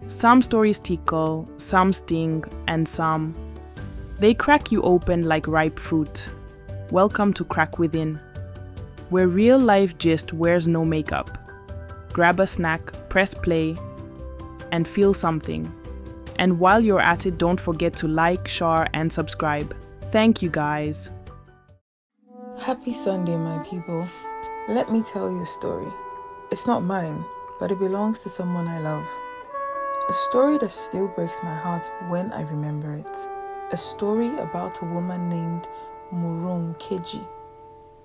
Some stories tickle, some sting, and some they crack you open like ripe fruit. Welcome to Crack Within, where real life gist wears no makeup. Grab a snack, press play, and feel something. And while you're at it, don't forget to like, share, and subscribe. Thank you guys. Happy Sunday, my people. Let me tell you a story. It's not mine, but it belongs to someone I love. A story that still breaks my heart when I remember it. A story about a woman named Morounkeji,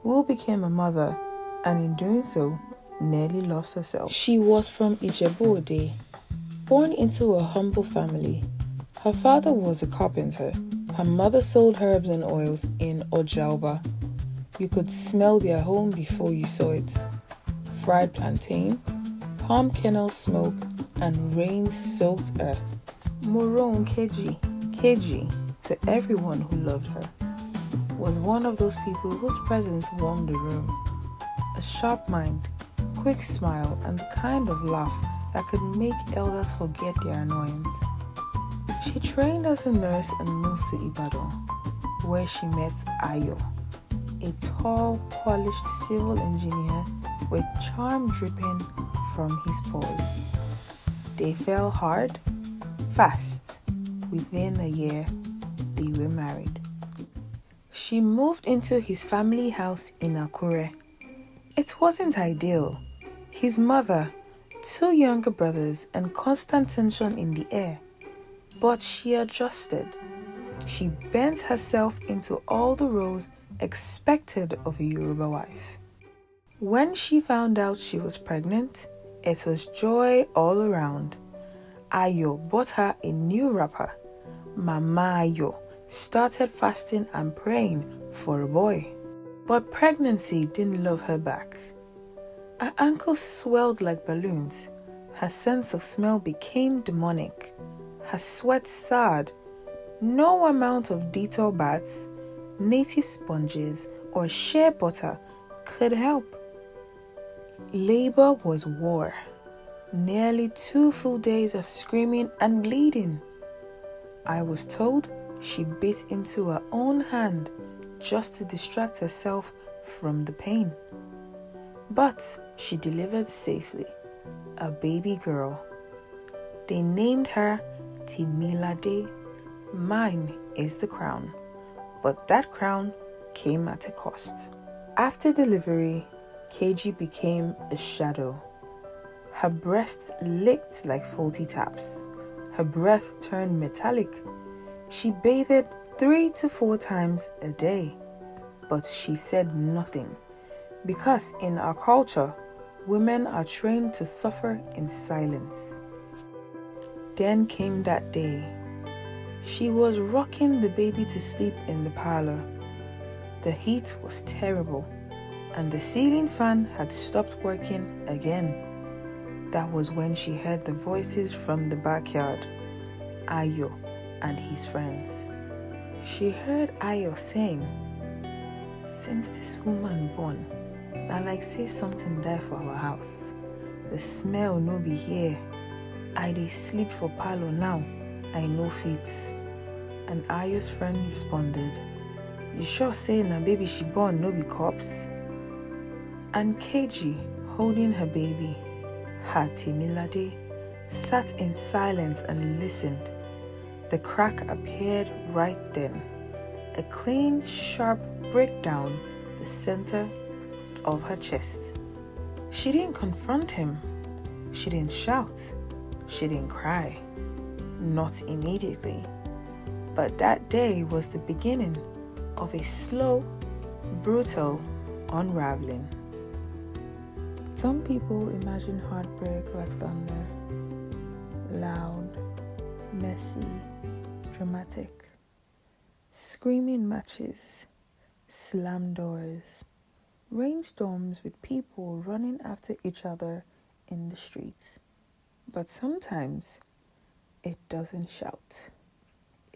who became a mother and in doing so, nearly lost herself. She was from Ijebu-Ode, born into a humble family. Her father was a carpenter. Her mother sold herbs and oils in Ojauba. You could smell their home before you saw it. Fried plantain, palm kernel smoke, and rain-soaked earth. Morounkeji, Keji, to everyone who loved her, was one of those people whose presence warmed the room. A sharp mind, quick smile, and the kind of laugh that could make elders forget their annoyance. She trained as a nurse and moved to Ibadan, where she met Ayo, a tall, polished civil engineer with charm dripping from his pores. They fell hard, fast. Within a year, they were married. She moved into his family house in Akure. It wasn't ideal. His mother, two younger brothers, and constant tension in the air. But she adjusted. She bent herself into all the roles expected of a Yoruba wife. When she found out she was pregnant, it was joy all around. Ayo bought her a new wrapper. Mama Ayo started fasting and praying for a boy. But pregnancy didn't love her back. Her ankles swelled like balloons. Her sense of smell became demonic. Her sweat soured. No amount of Dettol baths, native sponges, or shea butter could help. Labor was war. Nearly 2 full days of screaming and bleeding. I was told she bit into her own hand just to distract herself from the pain. But she delivered safely, a baby girl. They named her Temilade. Mine is the crown, but that crown came at a cost. After delivery, Keji became a shadow. Her breasts licked like faulty taps. Her breath turned metallic. She bathed 3 to 4 times a day, but she said nothing, because in our culture, women are trained to suffer in silence. Then came that day. She was rocking the baby to sleep in the parlor. The heat was terrible, and the ceiling fan had stopped working again. That was when she heard the voices from the backyard, Ayo and his friends. She heard Ayo saying, "Since this woman born, I like say something die for our house. The smell no be here. I dey sleep for parlor now. I no fit." And Ayo's friend responded, "You sure say na baby she born no be corpse?" And Keji, holding her baby, her Temilade, sat in silence and listened. The crack appeared right then, a clean, sharp breakdown the center of her chest. She didn't confront him. She didn't shout. She didn't cry. Not immediately. But that day was the beginning of a slow, brutal unraveling. Some people imagine heartbreak like thunder, loud, messy, dramatic, screaming matches, slammed doors, rainstorms with people running after each other in the streets. But sometimes it doesn't shout.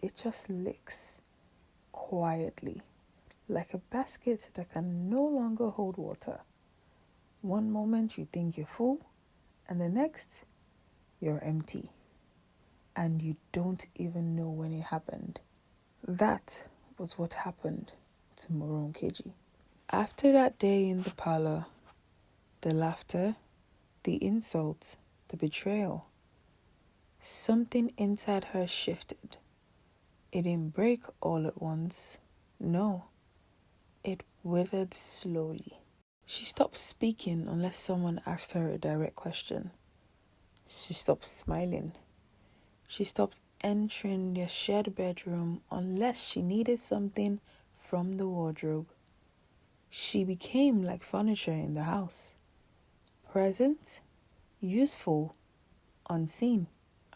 It just licks quietly, like a basket that can no longer hold water. One moment you think you're full, and the next, you're empty. and you don't even know when it happened. That was what happened to Morounkeji. After that day in the parlor, the laughter, the insult, the betrayal, something inside her shifted. It didn't break all at once. No, it withered slowly. She stopped speaking unless someone asked her a direct question. She stopped smiling. She stopped entering their shared bedroom unless she needed something from the wardrobe. She became like furniture in the house. Present, useful, unseen,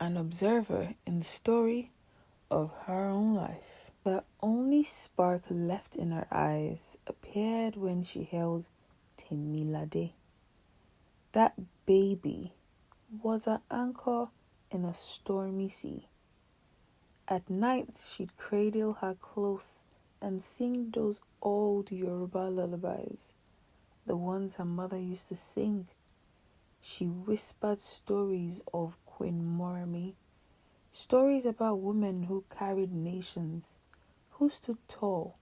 an observer in the story of her own life. The only spark left in her eyes appeared when she held Temilade. That baby was an anchor in a stormy sea. At night, she'd cradle her close and sing those old Yoruba lullabies, the ones her mother used to sing. She whispered stories of Queen Moremi, stories about women who carried nations, who stood tall,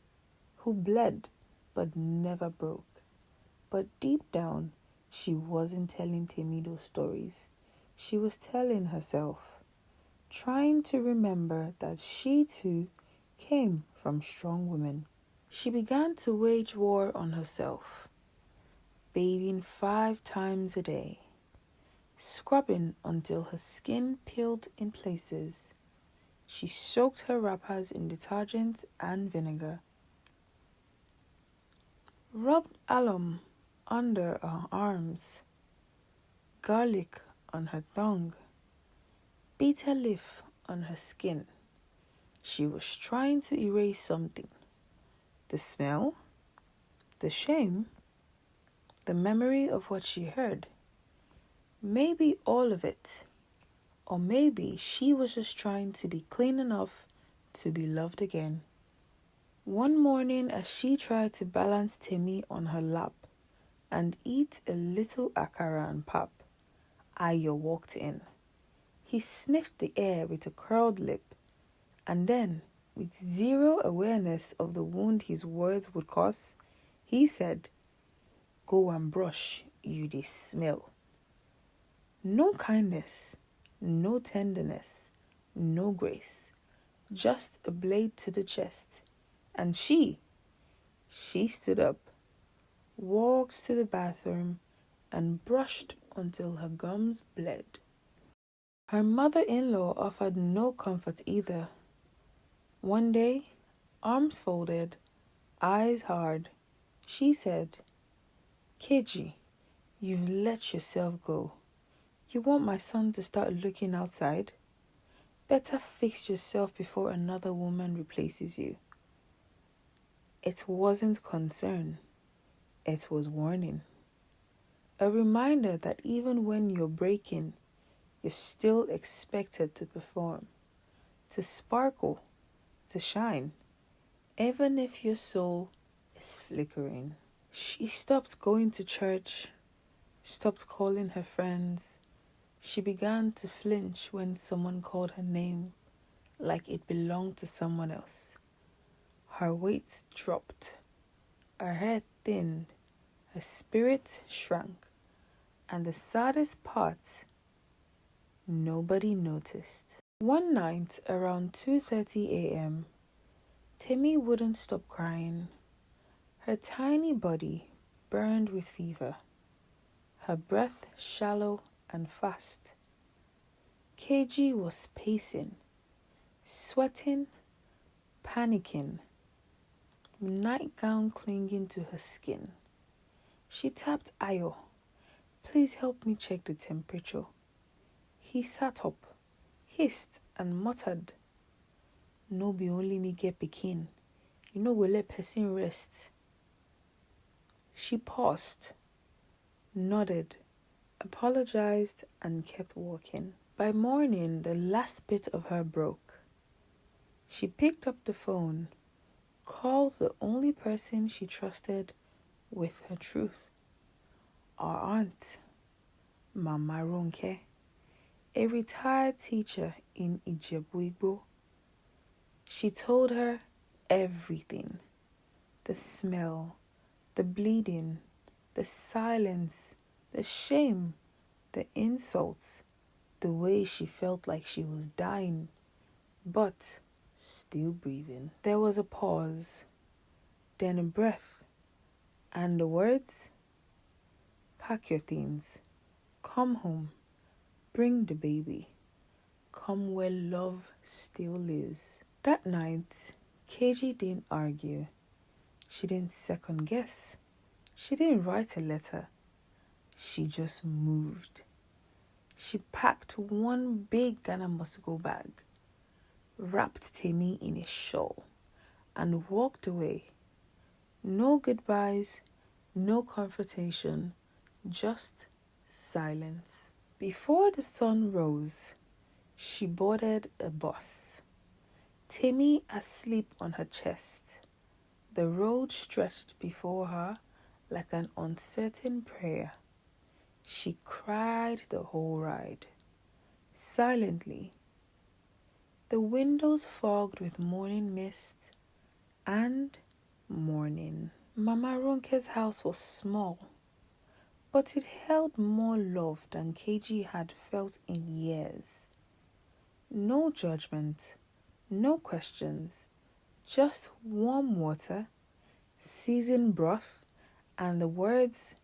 who bled but never broke. But deep down, she wasn't telling Temi those stories. She was telling herself, trying to remember that she too came from strong women. She began to wage war on herself, bathing 5 times a day, scrubbing until her skin peeled in places. She soaked her wrappers in detergent and vinegar, rubbed alum under her arms, garlic on her tongue, bitter leaf on her skin. She was trying to erase something. The smell, the shame, the memory of what she heard. Maybe all of it. Or maybe she was just trying to be clean enough to be loved again. One morning, as she tried to balance Temi on her lap and eat a little akara and pap, Ayo walked in. He sniffed the air with a curled lip, and then, with zero awareness of the wound his words would cause, he said, "Go and brush, you dey smell." No kindness, no tenderness, no grace, just a blade to the chest. And she stood up, walked to the bathroom, and brushed until her gums bled. Her mother-in-law offered no comfort either. One day, arms folded, eyes hard, she said, "Keji, you've let yourself go. You want my son to start looking outside? Better fix yourself before another woman replaces you." It wasn't concern, it was warning. A reminder that even when you're breaking, you're still expected to perform, to sparkle, to shine, even if your soul is flickering. She stopped going to church, stopped calling her friends. She began to flinch when someone called her name, like it belonged to someone else. Her weight dropped, her head thinned, her spirit shrank, and the saddest part, nobody noticed. One night around 2:30 a.m., Timmy wouldn't stop crying. Her tiny body burned with fever, her breath shallow and fast. KG was pacing, sweating, panicking, nightgown clinging to her skin. She tapped Ayo. "Please help me check the temperature." He sat up, hissed and muttered, "No be only me get pikin. You no go let person rest." She paused, nodded, apologized, and kept walking. By morning, the last bit of her broke. She picked up the phone, called the only person she trusted with her truth. Our aunt, Mama Ronke. a retired teacher in Ijebu-Ode. She told her everything: the smell, the bleeding, the silence, the shame, the insults, the way she felt like she was dying, but still breathing. There was a pause, then a breath, and the words, "Pack your things, come home, bring the baby, come where love still lives." That night, KG didn't argue. She didn't second guess. She didn't write a letter. She just moved. She packed one big Ghana must-go bag, wrapped Temi in a shawl, and walked away. No goodbyes, no confrontation, just silence. Before the sun rose, she boarded a bus. Temi asleep on her chest. The road stretched before her like an uncertain prayer. She cried the whole ride, silently. The windows fogged with morning mist and morning. Mama Ronke's house was small, but it held more love than KG had felt in years. No judgment, no questions, just warm water, seasoned broth, and the words,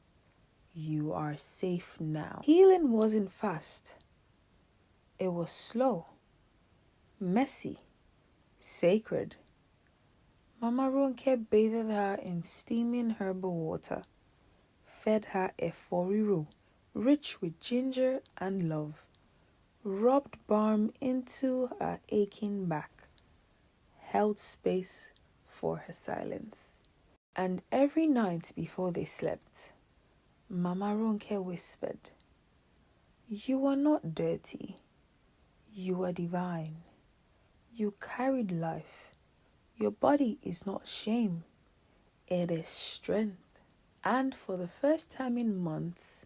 "You are safe now." Healing wasn't fast. It was slow, messy, sacred. Mama Ronke bathed her in steaming herbal water, fed her eforiro, rich with ginger and love, rubbed balm into her aching back, held space for her silence. And every night before they slept, Mama Ronke whispered, "You are not dirty. You are divine. You carried life. Your body is not shame. It is strength." And for the first time in months,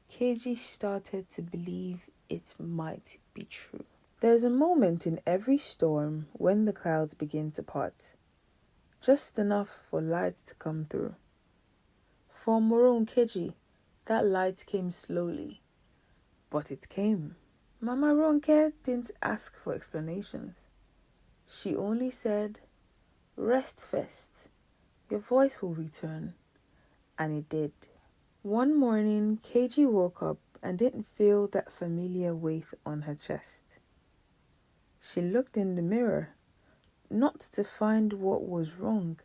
KG started to believe it might be true. There's a moment in every storm when the clouds begin to part, just enough for light to come through. For Morounkeji, that light came slowly, but it came. Mama Ronke didn't ask for explanations. She only said, "Rest first. Your voice will return." And it did. One morning, KG woke up and didn't feel that familiar weight on her chest. She looked in the mirror, not to find what was wrong,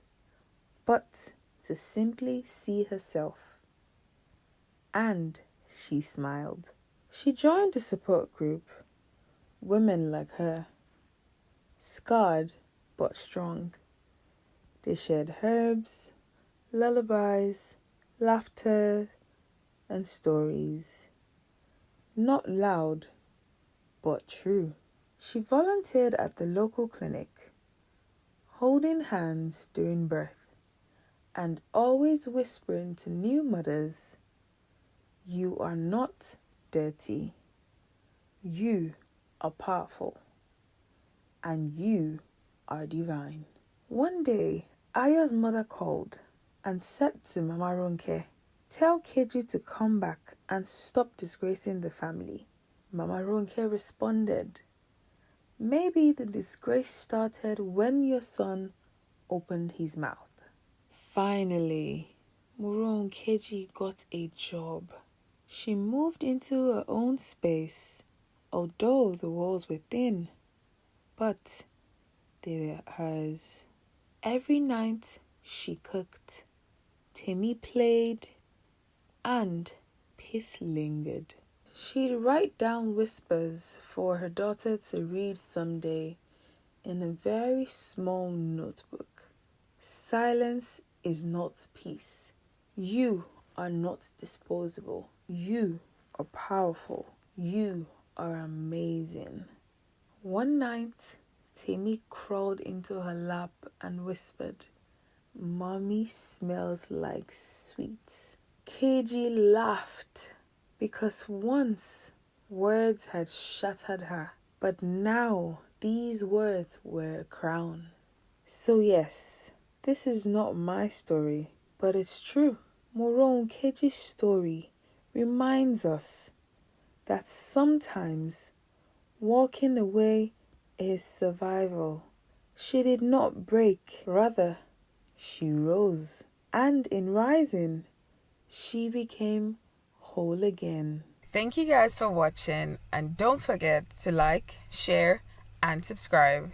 but to simply see herself. And she smiled. She joined a support group, women like her, scarred but strong. They shared herbs, lullabies, laughter, and stories. Not loud, but true. She volunteered at the local clinic, holding hands during birth, and always whispering to new mothers, "You are not dirty. You are powerful. And you are divine." One day, Aya's mother called and said to Mama Ronke, "Tell KG to come back and stop disgracing the family." Mama Ronke responded, "Maybe the disgrace started when your son opened his mouth." Finally, Morounkeji got a job. She moved into her own space, although the walls were thin, but they were hers. Every night she cooked, Temi played, and peace lingered. She'd write down whispers for her daughter to read someday in a very small notebook. Silence is not peace. You are not disposable. You are powerful. You are amazing. One night, Temi crawled into her lap and whispered, "Mommy smells like sweet." KG laughed because once Words had shattered her, but now these words were a crown. So yes, this is not my story, but it's true. Morounkeji's story reminds us that sometimes walking away is survival. She did not break, rather, she rose. And in rising, she became whole again. Thank you guys for watching, and don't forget to like, share, and subscribe.